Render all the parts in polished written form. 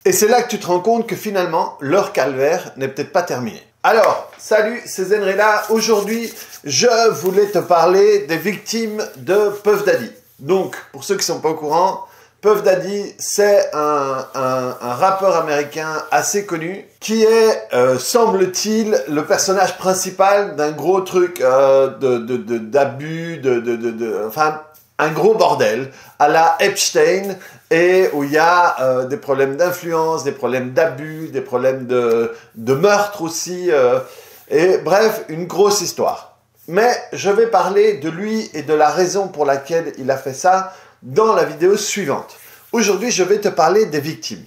Et c'est là que tu te rends compte que finalement, leur calvaire n'est peut-être pas terminé. Alors, salut, c'est Zenrela. Aujourd'hui, je voulais te parler des victimes de Puff Daddy. Donc, pour ceux qui ne sont pas au courant, Puff Daddy, c'est un rappeur américain assez connu qui est, semble-t-il, le personnage principal d'un gros truc d'abus, enfin, un gros bordel à la Epstein, et où il y a des problèmes d'influence, des problèmes d'abus, des problèmes de meurtre aussi, et bref, une grosse histoire. Mais je vais parler de lui et de la raison pour laquelle il a fait ça dans la vidéo suivante. Aujourd'hui, je vais te parler des victimes.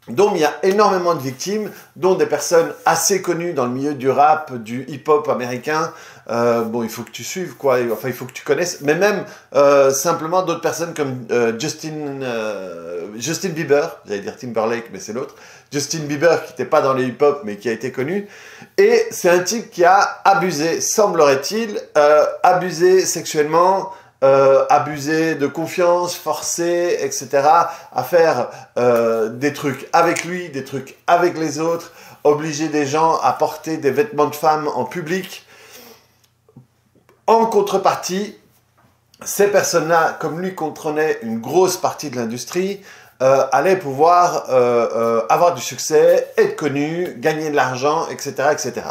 Donc, il y a énormément de victimes, dont des personnes assez connues dans le milieu du rap, du hip-hop américain. Bon, il faut que tu suives, quoi. Enfin, il faut que tu connaisses. Mais même, simplement, d'autres personnes comme Justin Bieber. J'allais dire Timberlake, mais c'est l'autre. Justin Bieber, qui n'était pas dans les hip-hop, mais qui a été connu. Et c'est un type qui a abusé, semblerait-il, abusé sexuellement, abusé de confiance, forcé, etc. à faire des trucs avec lui, des trucs avec les autres, obliger des gens à porter des vêtements de femmes en public. En contrepartie, ces personnes-là, comme lui contrôlait une grosse partie de l'industrie, allaient pouvoir avoir du succès, être connus, gagner de l'argent, etc., etc.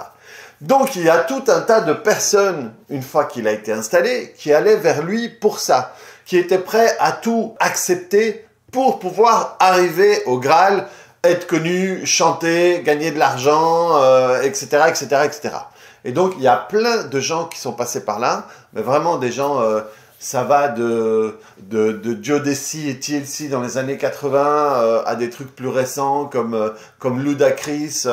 Donc, il y a tout un tas de personnes, une fois qu'il a été installé, qui allaient vers lui pour ça, qui étaient prêts à tout accepter pour pouvoir arriver au Graal, être connu, chanter, gagner de l'argent, etc., etc., etc. Et donc, il y a plein de gens qui sont passés par là, mais vraiment des gens... ça va de Jodeci et TLC dans les années 80 à des trucs plus récents comme Ludacris.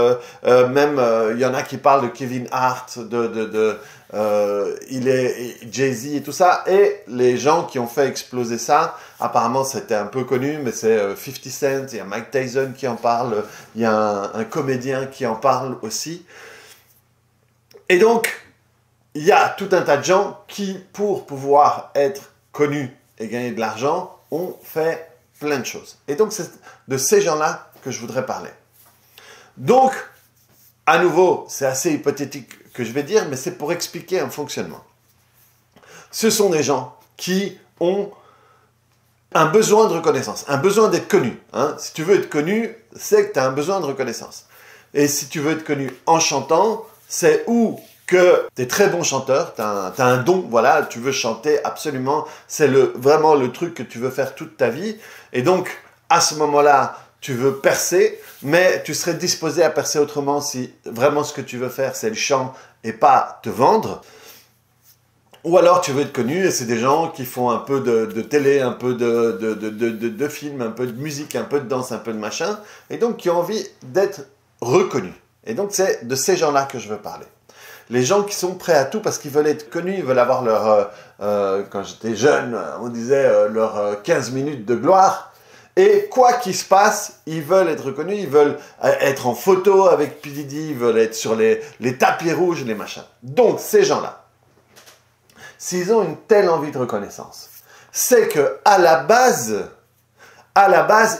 Même, il y en a qui parlent de Kevin Hart, Jay-Z et tout ça. Et les gens qui ont fait exploser ça, apparemment c'était un peu connu, mais c'est 50 Cent, il y a Mike Tyson qui en parle, il y a un comédien qui en parle aussi. Et donc... il y a tout un tas de gens qui, pour pouvoir être connus et gagner de l'argent, ont fait plein de choses. Et donc, c'est de ces gens-là que je voudrais parler. Donc, à nouveau, c'est assez hypothétique que je vais dire, mais c'est pour expliquer un fonctionnement. Ce sont des gens qui ont un besoin de reconnaissance, un besoin d'être connu. Hein. Si tu veux être connu, c'est que tu as un besoin de reconnaissance. Et si tu veux être connu en chantant, c'est où que tu es très bon chanteur, tu as un don, voilà, tu veux chanter absolument, c'est vraiment le truc que tu veux faire toute ta vie. Et donc, à ce moment-là, tu veux percer, mais tu serais disposé à percer autrement si vraiment ce que tu veux faire, c'est le chant et pas te vendre. Ou alors tu veux être connu, et c'est des gens qui font un peu de télé, un peu de film, un peu de musique, un peu de danse, un peu de machin, et donc qui ont envie d'être reconnus. Et donc, c'est de ces gens-là que je veux parler. Les gens qui sont prêts à tout parce qu'ils veulent être connus, ils veulent avoir leur, quand j'étais jeune, on disait leur 15 minutes de gloire. Et quoi qu'il se passe, ils veulent être reconnus, ils veulent être en photo avec P. Diddy, ils veulent être sur les tapis rouges, les machins. Donc, ces gens-là, s'ils ont une telle envie de reconnaissance, c'est qu'à la base,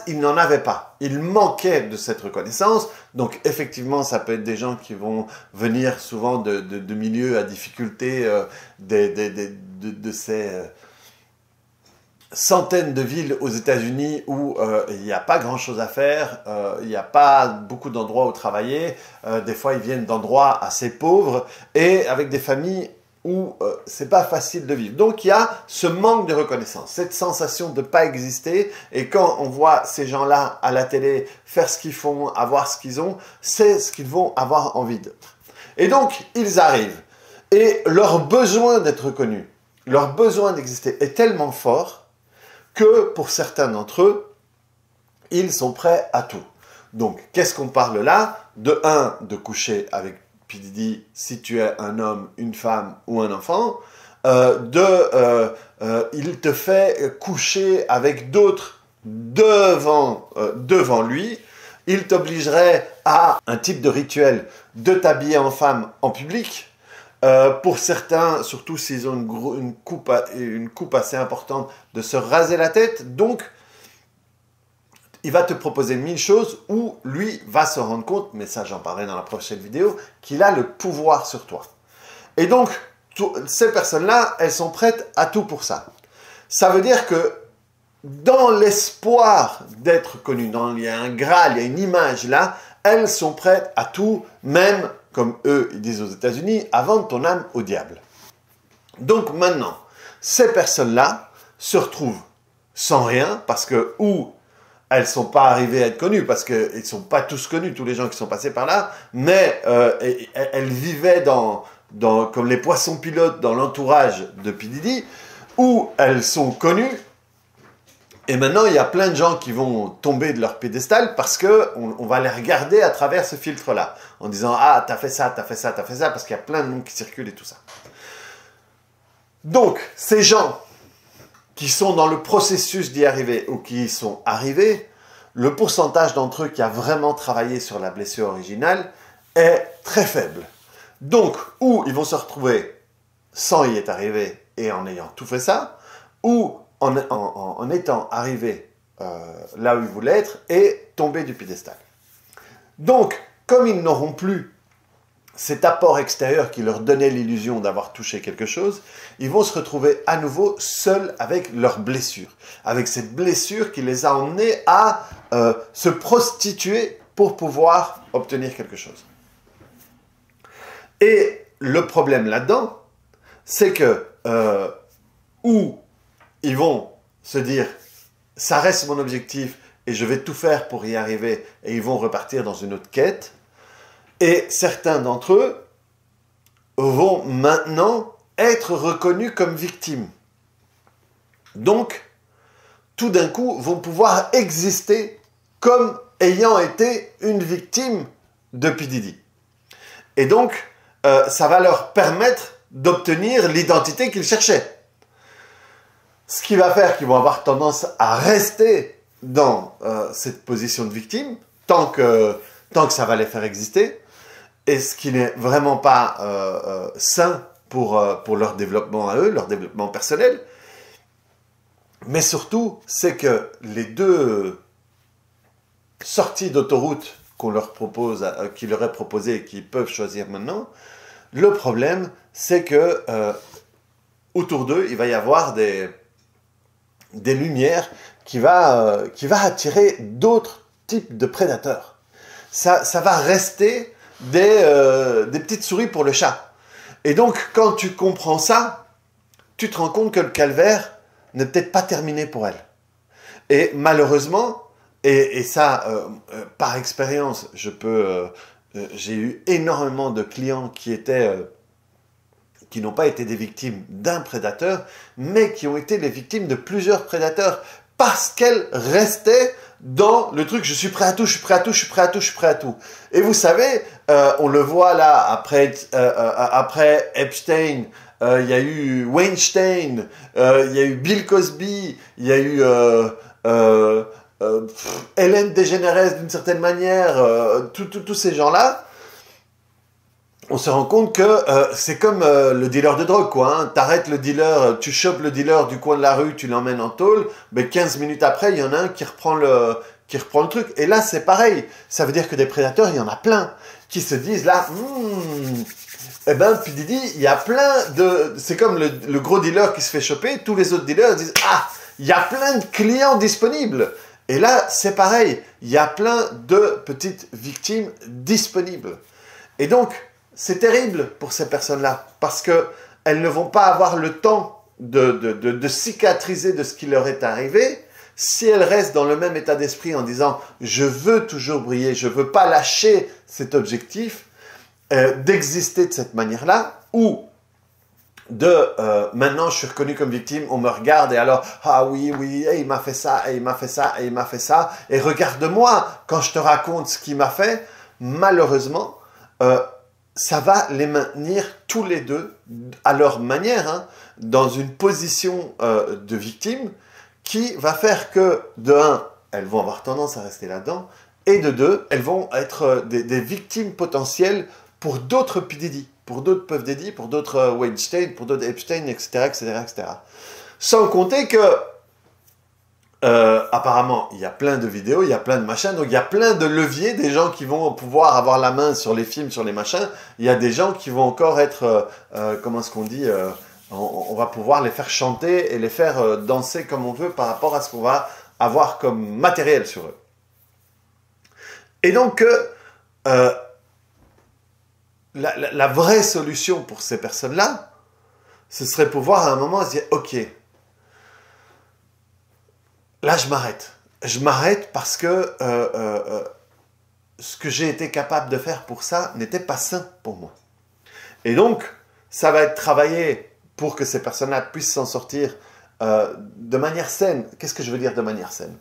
ils n'en avaient pas. Ils manquaient de cette reconnaissance. Donc, effectivement, ça peut être des gens qui vont venir souvent de milieux à difficulté, de ces centaines de villes aux États-Unis où il n'y a pas grand-chose à faire, il n'y a pas beaucoup d'endroits où travailler. Des fois, ils viennent d'endroits assez pauvres et avec des familles où c'est pas facile de vivre. Donc il y a ce manque de reconnaissance, cette sensation de ne pas exister, et quand on voit ces gens-là à la télé faire ce qu'ils font, avoir ce qu'ils ont, c'est ce qu'ils vont avoir envie d'être. Et donc ils arrivent, et leur besoin d'être reconnus, leur besoin d'exister est tellement fort que pour certains d'entre eux, ils sont prêts à tout. Donc qu'est-ce qu'on parle là? De coucher avec P. Diddy, si tu es un homme, une femme ou un enfant, il te fait coucher avec d'autres devant lui, il t'obligerait à un type de rituel de t'habiller en femme en public. Pour certains, surtout s'ils ont une coupe assez importante, de se raser la tête. Donc, il va te proposer 1000 choses où lui va se rendre compte, mais ça j'en parlerai dans la prochaine vidéo, qu'il a le pouvoir sur toi. Et donc, ces personnes-là, elles sont prêtes à tout pour ça. Ça veut dire que dans l'espoir d'être connues, il y a un Graal, il y a une image là, elles sont prêtes à tout, même, comme eux ils disent aux États-Unis, à vendre ton âme au diable. Donc maintenant, ces personnes-là se retrouvent sans rien, parce que, ou elles ne sont pas arrivées à être connues, parce qu'ils ne sont pas tous connus, tous les gens qui sont passés par là, mais elles vivaient comme les poissons pilotes dans l'entourage de P. Diddy, où elles sont connues. Et maintenant, il y a plein de gens qui vont tomber de leur piédestal parce qu'on va les regarder à travers ce filtre-là, en disant « Ah, t'as fait ça, t'as fait ça, t'as fait ça », parce qu'il y a plein de noms qui circulent et tout ça. Donc, ces gens qui sont dans le processus d'y arriver ou qui y sont arrivés, le pourcentage d'entre eux qui a vraiment travaillé sur la blessure originale est très faible. Donc, ou ils vont se retrouver sans y être arrivés et en ayant tout fait ça, ou en étant arrivés là où ils voulaient être et tomber du piédestal. Donc, comme ils n'auront plus cet apport extérieur qui leur donnait l'illusion d'avoir touché quelque chose, ils vont se retrouver à nouveau seuls avec leur blessure, avec cette blessure qui les a emmenés à se prostituer pour pouvoir obtenir quelque chose. Et le problème là-dedans, c'est que où ils vont se dire « ça reste mon objectif et je vais tout faire pour y arriver » et ils vont repartir dans une autre quête. Et certains d'entre eux vont maintenant être reconnus comme victimes. Donc, tout d'un coup, vont pouvoir exister comme ayant été une victime de P. Diddy. Et donc, ça va leur permettre d'obtenir l'identité qu'ils cherchaient. Ce qui va faire qu'ils vont avoir tendance à rester dans cette position de victime tant que ça va les faire exister. Et ce qui n'est vraiment pas sain pour leur développement à eux, leur développement personnel. Mais surtout, c'est que les deux sorties d'autoroute qu'on leur propose, qui leur est proposées et qu'ils peuvent choisir maintenant, le problème, c'est que autour d'eux, il va y avoir des lumières qui va attirer d'autres types de prédateurs. Ça va rester des petites souris pour le chat. Et donc, quand tu comprends ça, tu te rends compte que le calvaire n'est peut-être pas terminé pour elle. Et malheureusement, et ça, par expérience, j'ai eu énormément de clients qui n'ont pas été des victimes d'un prédateur, mais qui ont été les victimes de plusieurs prédateurs, parce qu'elles restaient dans le truc, je suis prêt à tout, je suis prêt à tout, je suis prêt à tout, je suis prêt à tout. Et vous savez, on le voit là, après Epstein, il y a eu Weinstein, il y a eu Bill Cosby, il y a eu Ellen DeGeneres d'une certaine manière, tous ces gens-là. On se rend compte que c'est comme le dealer de drogue, quoi. Hein. T'arrêtes le dealer, tu chopes le dealer du coin de la rue, tu l'emmènes en tôle, mais 15 minutes après, il y en a un qui reprend le truc. Et là, c'est pareil. Ça veut dire que des prédateurs, il y en a plein qui se disent là, eh ben, P. Diddy, il y a plein de... C'est comme le gros dealer qui se fait choper, tous les autres dealers disent, ah, il y a plein de clients disponibles. Et là, c'est pareil. Il y a plein de petites victimes disponibles. Et donc, c'est terrible pour ces personnes-là, parce qu'elles ne vont pas avoir le temps de cicatriser de ce qui leur est arrivé, si elles restent dans le même état d'esprit en disant « je veux toujours briller, je ne veux pas lâcher cet objectif d'exister de cette manière-là » ou maintenant je suis reconnu comme victime, on me regarde et alors « ah oui, et il m'a fait ça, et il m'a fait ça, et il m'a fait ça, et regarde-moi quand je te raconte ce qu'il m'a fait », malheureusement, ça va les maintenir tous les deux, à leur manière, hein, dans une position de victime qui va faire que, de un, elles vont avoir tendance à rester là-dedans, et de deux, elles vont être des victimes potentielles pour d'autres P. Diddy, pour d'autres Puff Daddy, pour d'autres Weinstein, pour d'autres Epstein, etc., etc., etc. Sans compter que Apparemment, il y a plein de vidéos, il y a plein de machins, donc il y a plein de leviers, des gens qui vont pouvoir avoir la main sur les films, sur les machins. Il y a des gens qui vont encore être, comment est-ce qu'on dit, on va pouvoir les faire chanter et les faire danser comme on veut par rapport à ce qu'on va avoir comme matériel sur eux. Et donc, la vraie solution pour ces personnes-là, ce serait pouvoir à un moment se dire, ok, là, je m'arrête. Je m'arrête parce que ce que j'ai été capable de faire pour ça n'était pas sain pour moi. Et donc, ça va être travaillé pour que ces personnes-là puissent s'en sortir de manière saine. Qu'est-ce que je veux dire de manière saine?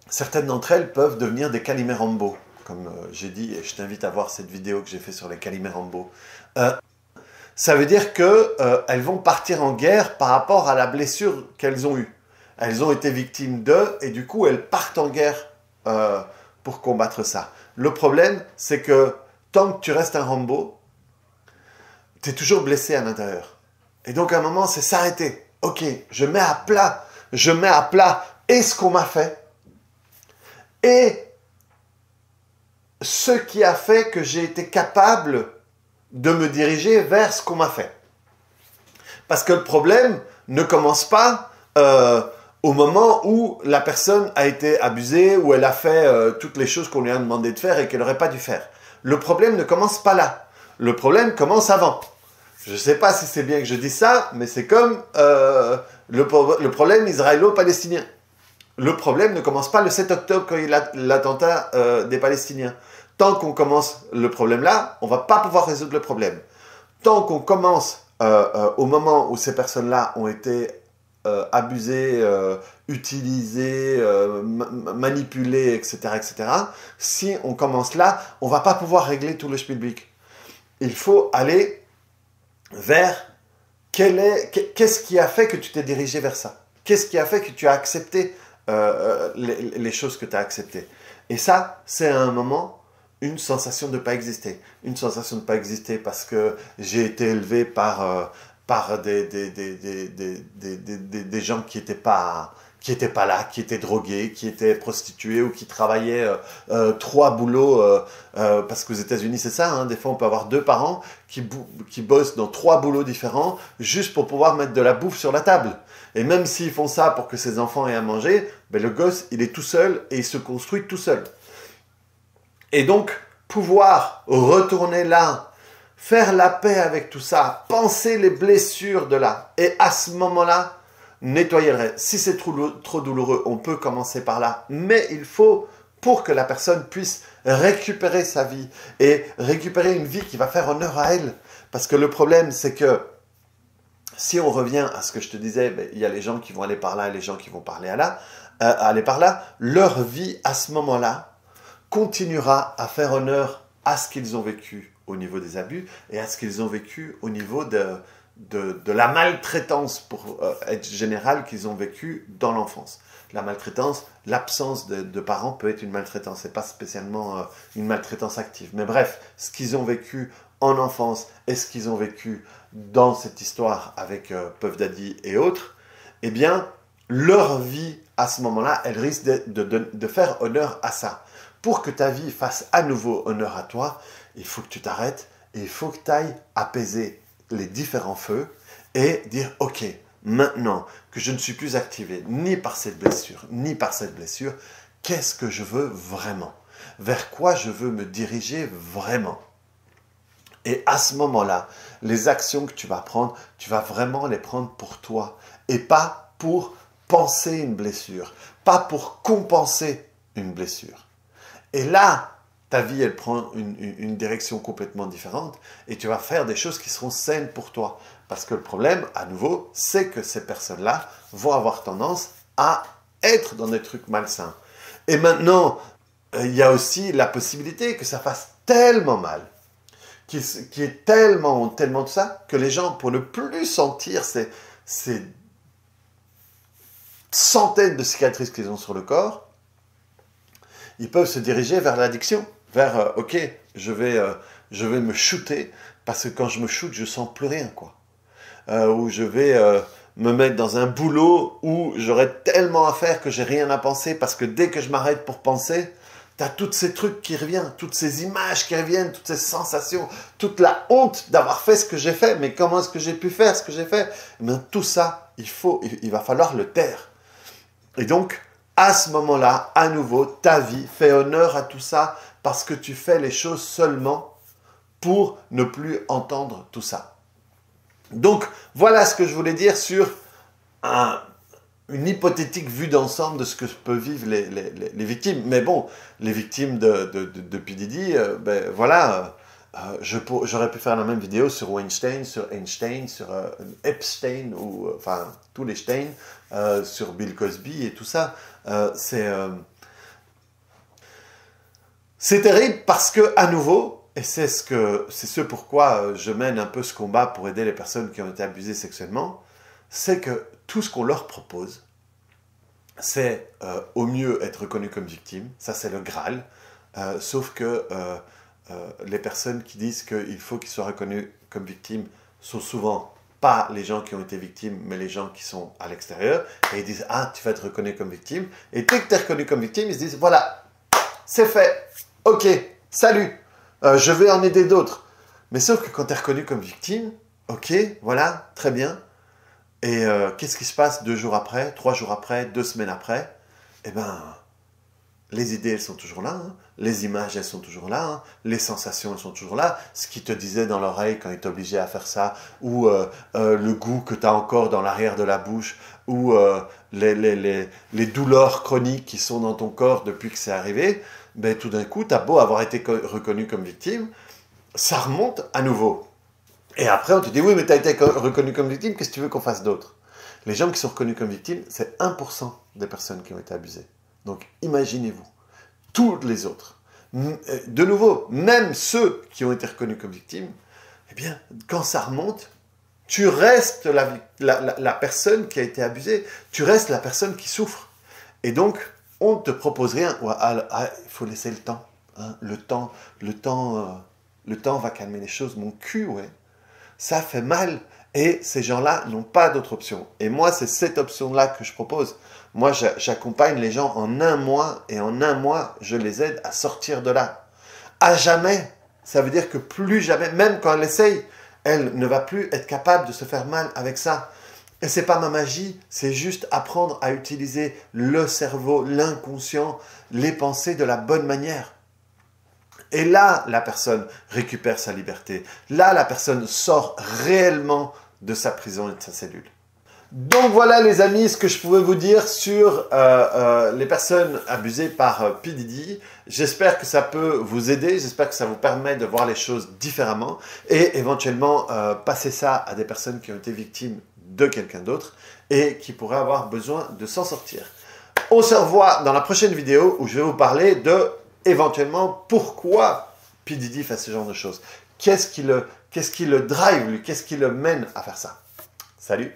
Certaines d'entre elles peuvent devenir des Kalimé Rambo, comme j'ai dit, et je t'invite à voir cette vidéo que j'ai faite sur les Kalimé Rambo. Ça veut dire qu'elles vont partir en guerre par rapport à la blessure qu'elles ont eue. Elles ont été victimes d'eux et du coup, elles partent en guerre pour combattre ça. Le problème, c'est que tant que tu restes un Rambo, tu es toujours blessé à l'intérieur. Et donc, à un moment, c'est s'arrêter. Ok, je mets à plat et ce qu'on m'a fait et ce qui a fait que j'ai été capable de me diriger vers ce qu'on m'a fait. Parce que le problème ne commence pas au moment où la personne a été abusée, où elle a fait toutes les choses qu'on lui a demandé de faire et qu'elle n'aurait pas dû faire. Le problème ne commence pas là. Le problème commence avant. Je ne sais pas si c'est bien que je dise ça, mais c'est comme le problème israélo-palestinien. Le problème ne commence pas le 7 octobre quand il y a l'attentat des Palestiniens. Tant qu'on commence le problème là, on ne va pas pouvoir résoudre le problème. Tant qu'on commence au moment où ces personnes-là ont été abusées, utilisées, manipulées, etc., etc., si on commence là, on ne va pas pouvoir régler tout le schmilblick. Il faut aller vers qu'est-ce qui a fait que tu t'es dirigé vers ça? Qu'est-ce qui a fait que tu as accepté les choses que tu as acceptées? Et ça, c'est à un moment une sensation de ne pas exister. Une sensation de ne pas exister parce que j'ai été élevé par des gens qui n'étaient pas là, qui étaient drogués, qui étaient prostitués ou qui travaillaient 3 boulots. Parce qu'aux États-Unis, c'est ça, hein, des fois on peut avoir 2 parents qui bossent dans 3 boulots différents juste pour pouvoir mettre de la bouffe sur la table. Et même s'ils font ça pour que ses enfants aient à manger, ben le gosse, il est tout seul et il se construit tout seul. Et donc, pouvoir retourner là, faire la paix avec tout ça, penser les blessures de là, et à ce moment-là, nettoyer le reste. Si c'est trop douloureux, on peut commencer par là, mais il faut, pour que la personne puisse récupérer sa vie, et récupérer une vie qui va faire honneur à elle. Parce que le problème, c'est que, si on revient à ce que je te disais, ben, il y a les gens qui vont aller par là, et les gens qui vont aller par là, leur vie, à ce moment-là, continuera à faire honneur à ce qu'ils ont vécu au niveau des abus et à ce qu'ils ont vécu au niveau de la maltraitance, pour être général, qu'ils ont vécu dans l'enfance. La maltraitance, l'absence de parents peut être une maltraitance, c'est pas spécialement une maltraitance active. Mais bref, ce qu'ils ont vécu en enfance et ce qu'ils ont vécu dans cette histoire avec Puff Daddy et autres, eh bien, leur vie à ce moment-là, elle risque de faire honneur à ça. Pour que ta vie fasse à nouveau honneur à toi, il faut que tu t'arrêtes et il faut que tu ailles apaiser les différents feux et dire « Ok, maintenant que je ne suis plus activé ni par cette blessure, qu'est-ce que je veux vraiment? Vers quoi je veux me diriger vraiment ?» Et à ce moment-là, les actions que tu vas prendre, tu vas vraiment les prendre pour toi et pas pour penser une blessure, pas pour compenser une blessure. Et là, ta vie, elle prend une direction complètement différente et tu vas faire des choses qui seront saines pour toi. Parce que le problème, à nouveau, c'est que ces personnes-là vont avoir tendance à être dans des trucs malsains. Et maintenant, il y a aussi la possibilité que ça fasse tellement mal, qu'il y ait tellement tout ça, que les gens, pour ne plus sentir ces centaines de cicatrices qu'ils ont sur le corps, ils peuvent se diriger vers l'addiction, vers ok, je vais me shooter parce que quand je me shoot, je sens plus rien, quoi. Ou je vais me mettre dans un boulot où j'aurais tellement à faire que j'ai rien à penser, parce que dès que je m'arrête pour penser, tu as tous ces trucs qui reviennent, toutes ces images qui reviennent, toutes ces sensations, toute la honte d'avoir fait ce que j'ai fait. Mais comment est-ce que j'ai pu faire ce que j'ai fait? Eh bien, tout ça, il va falloir le taire. Et donc, à ce moment-là, à nouveau, ta vie fait honneur à tout ça, parce que tu fais les choses seulement pour ne plus entendre tout ça. Donc, voilà ce que je voulais dire sur une hypothétique vue d'ensemble de ce que peuvent vivre les victimes. Mais bon, les victimes de P. Diddy, ben voilà, j'aurais pu faire la même vidéo sur Weinstein, sur Einstein, sur Epstein, ou enfin tous les Stein, sur Bill Cosby et tout ça. C'est terrible parce que, à nouveau, et c'est ce pourquoi je mène un peu ce combat pour aider les personnes qui ont été abusées sexuellement, c'est que tout ce qu'on leur propose, c'est au mieux être reconnu comme victime, ça c'est le Graal, sauf que les personnes qui disent qu'il faut qu'ils soient reconnus comme victimes sont souvent pas les gens qui ont été victimes, mais les gens qui sont à l'extérieur, et ils disent « Ah, tu vas être reconnu comme victime », et dès que tu es reconnu comme victime, ils se disent « Voilà, c'est fait, ok, salut ». Je vais en aider d'autres. Mais sauf que quand tu es reconnu comme victime, ok, voilà, très bien. Et qu'est-ce qui se passe 2 jours après, 3 jours après, 2 semaines après? Eh bien, les idées, elles sont toujours là. Hein. Les images, elles sont toujours là. Hein. Les sensations, elles sont toujours là. Ce qui te disait dans l'oreille quand il t'obligeait à faire ça, ou le goût que tu as encore dans l'arrière de la bouche, ou les douleurs chroniques qui sont dans ton corps depuis que c'est arrivé, ben, tout d'un coup, tu as beau avoir été reconnu comme victime, ça remonte à nouveau. Et après, on te dit, oui, mais tu as été reconnu comme victime, qu'est-ce que tu veux qu'on fasse d'autre? Les gens qui sont reconnus comme victimes, c'est 1% des personnes qui ont été abusées. Donc, imaginez-vous, tous les autres. De nouveau, même ceux qui ont été reconnus comme victimes, eh bien, quand ça remonte, tu restes la personne qui a été abusée, tu restes la personne qui souffre. Et donc, on ne te propose rien. Il faut laisser le temps. Hein. Le temps va calmer les choses. Mon cul, ouais. Ça fait mal. Et ces gens-là n'ont pas d'autre option. Et moi, c'est cette option-là que je propose. Moi, j'accompagne les gens en 1 mois. Et en 1 mois, je les aide à sortir de là. À jamais. Ça veut dire que plus jamais, même quand elle essaye, elle ne va plus être capable de se faire mal avec ça. Et c'est pas ma magie, c'est juste apprendre à utiliser le cerveau, l'inconscient, les pensées de la bonne manière. Et là, la personne récupère sa liberté. Là, la personne sort réellement de sa prison et de sa cellule. Donc voilà les amis, ce que je pouvais vous dire sur les personnes abusées par P. Diddy. J'espère que ça peut vous aider, j'espère que ça vous permet de voir les choses différemment et éventuellement passer ça à des personnes qui ont été victimes de quelqu'un d'autre et qui pourraient avoir besoin de s'en sortir. On se revoit dans la prochaine vidéo où je vais vous parler de, éventuellement, pourquoi P. Diddy fait ce genre de choses. Qu'est-ce qui le drive, lui? Qu'est-ce qui le mène à faire ça? Salut!